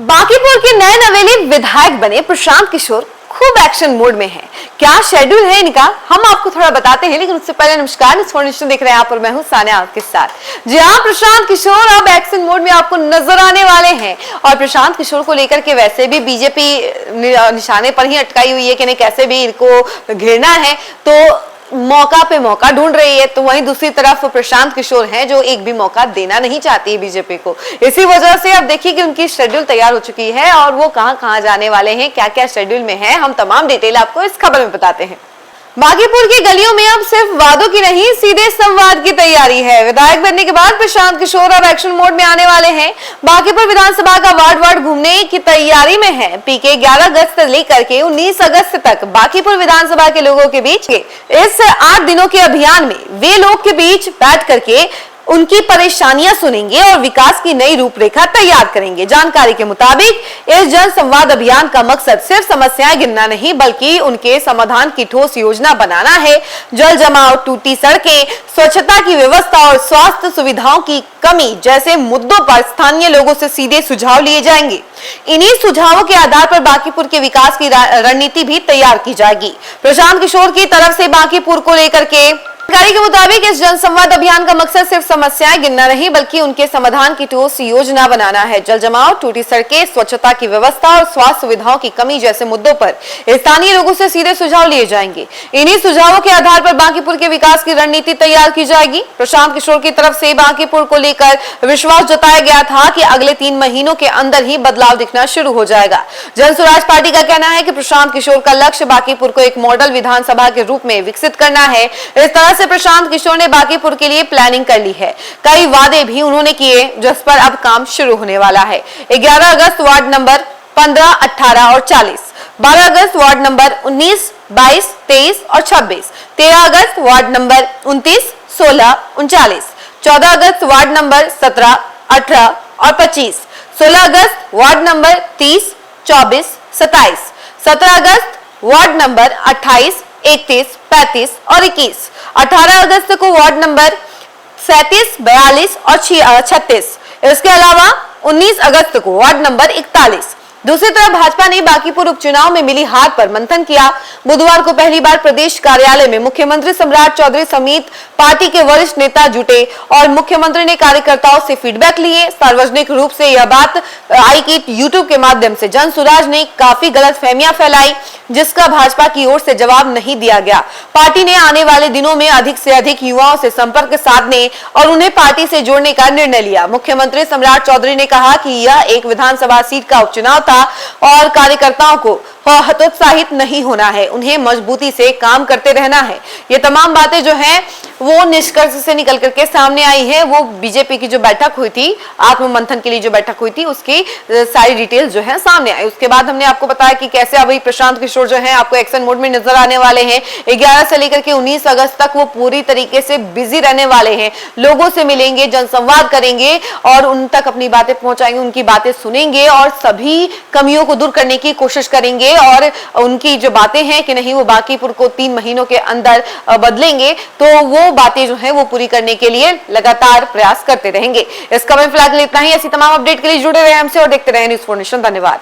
बांकीपुर के नए नवेले विधायक बने प्रशांत किशोर खूब एक्शन मोड में हैं। क्या शेड्यूल है इनका, हम आपको थोड़ा बताते हैं, लेकिन उससे पहले नमस्कार, इन्फॉर्मेशन देख रहे हैं आप और मैं हूं सानिया आपके साथ। जी हाँ, प्रशांत किशोर अब एक्शन मोड में आपको नजर आने वाले हैं और प्रशांत किशोर को लेकर के वैसे भी बीजेपी निशाने पर ही अटकाई हुई है कि नहीं कैसे भी इनको घेरना है, तो मौका पे मौका ढूंढ रही है। तो वहीं दूसरी तरफ प्रशांत किशोर हैं जो एक भी मौका देना नहीं चाहती है बीजेपी को। इसी वजह से अब देखिए कि उनकी शेड्यूल तैयार हो चुकी है और वो कहां कहां जाने वाले हैं, क्या क्या शेड्यूल में है, हम तमाम डिटेल आपको इस खबर में बताते हैं। बांकीपुर की गलियों में अब सिर्फ वादों की नहीं, सीधे संवाद की तैयारी है। विधायक बनने के बाद प्रशांत किशोर अब एक्शन मोड में आने वाले हैं। बांकीपुर विधानसभा का वार्ड घूमने की तैयारी में है। पीके 11 अगस्त से लेकर के 19 अगस्त तक बांकीपुर विधानसभा के लोगों के बीच इस 8 दिनों के अभियान में वे लोग के बीच बैठ करके उनकी परेशानियां सुनेंगे और विकास की नई रूपरेखा तैयार करेंगे। जानकारी के मुताबिक इस जन संवाद अभियान का मकसद सिर्फ समस्याएं गिनना नहीं, बल्कि उनके समाधान की ठोस योजना बनाना है। जल जमाव, टूटी सड़कें, स्वच्छता की व्यवस्था और स्वास्थ्य सुविधाओं की कमी जैसे मुद्दों पर स्थानीय लोगों से सीधे सुझाव लिए जाएंगे। इन्हीं सुझावों के आधार पर बांकीपुर के विकास की रणनीति भी तैयार की जाएगी। प्रशांत किशोर की तरफ से बांकीपुर को लेकर के जानकारी के मुताबिक इस जनसंवाद अभियान का मकसद सिर्फ समस्याएं गिनना नहीं, बल्कि उनके समाधान की ठोस योजना बनाना है। जल जमाव, टूटी सड़कें, स्वच्छता की व्यवस्था और स्वास्थ्य सुविधाओं की कमी जैसे मुद्दों पर स्थानीय लोगों से सीधे सुझाव लिए जाएंगे। इन्हीं सुझावों के आधार पर बांकीपुर के विकास की रणनीति तैयार की जाएगी। प्रशांत किशोर की तरफ से बांकीपुर को लेकर विश्वास जताया गया था कि अगले 3 महीनों के अंदर ही बदलाव दिखना शुरू हो जाएगा। जन स्वराज पार्टी का कहना है कि प्रशांत किशोर का लक्ष्य बांकीपुर को एक मॉडल विधानसभा के रूप में विकसित करना है। इस तरह से प्रशांत किशोर ने बांकीपुर के लिए प्लानिंग कर ली है। कई वादे भी उन्होंने किए जिस पर अब काम शुरू होने वाला है। 11 अगस्त वार्ड नंबर 15, 18 और 40, 12 अगस्त वार्ड नंबर 19, 22, 23 और 26, 13 अगस्त वार्ड नंबर 29, 16, 39, 14 अगस्त वार्ड नंबर 17, 18 और 25, 16 अगस्त वार्ड नंबर 30, 24, 27, 17 अगस्त वार्ड नंबर 28, 31, 35 और 21, 18 अगस्त को वार्ड नंबर 37, 42 और 36। इसके अलावा 19 अगस्त को वार्ड नंबर 41। दूसरी तरफ भाजपा ने बांकीपुर उपचुनाव में मिली हार पर मंथन किया। बुधवार को पहली बार प्रदेश कार्यालय में मुख्यमंत्री सम्राट चौधरी समेत पार्टी के वरिष्ठ नेता जुटे और मुख्यमंत्री ने कार्यकर्ताओं से फीडबैक लिए। सार्वजनिक रूप से यह बात आई कि यूट्यूब के माध्यम से जन सुराज ने काफी गलतफहमियां फैलाई, जिसका भाजपा की ओर से जवाब नहीं दिया गया। पार्टी ने आने वाले दिनों में अधिक से अधिक युवाओं से संपर्क साधने और उन्हें पार्टी से जोड़ने का निर्णय लिया। मुख्यमंत्री सम्राट चौधरी ने कहा कि यह एक विधानसभा सीट का उपचुनाव था और कार्यकर्ताओं को हतोत्साहित नहीं होना है, उन्हें मजबूती से काम करते रहना है। ये तमाम बातें जो हैं वो निष्कर्ष से निकल करके सामने आई है। वो बीजेपी की जो बैठक हुई थी, आत्म मंथन के लिए जो बैठक हुई थी, उसकी सारी डिटेल जो है सामने आई। उसके बाद हमने आपको बताया कि कैसे अभी प्रशांत किशोर जो है आपको एक्शन मोड में नजर आने वाले हैं। 11 से लेकर के 19 अगस्त तक वो पूरी तरीके से बिजी रहने वाले हैं। लोगों से मिलेंगे, जनसंवाद करेंगे और उन तक अपनी बातें पहुंचाएंगे, उनकी बातें सुनेंगे और सभी कमियों को दूर करने की कोशिश करेंगे। और उनकी जो बातें हैं कि नहीं वो बांकीपुर को 3 महीनों के अंदर बदलेंगे, तो वो बातें जो है वो पूरी करने के लिए लगातार प्रयास करते रहेंगे। इस खबर में फिलहाल इतना ही। ऐसी तमाम अपडेट के लिए जुड़े रहे हमसे और देखते रहे न्यूज़4नेशन। धन्यवाद।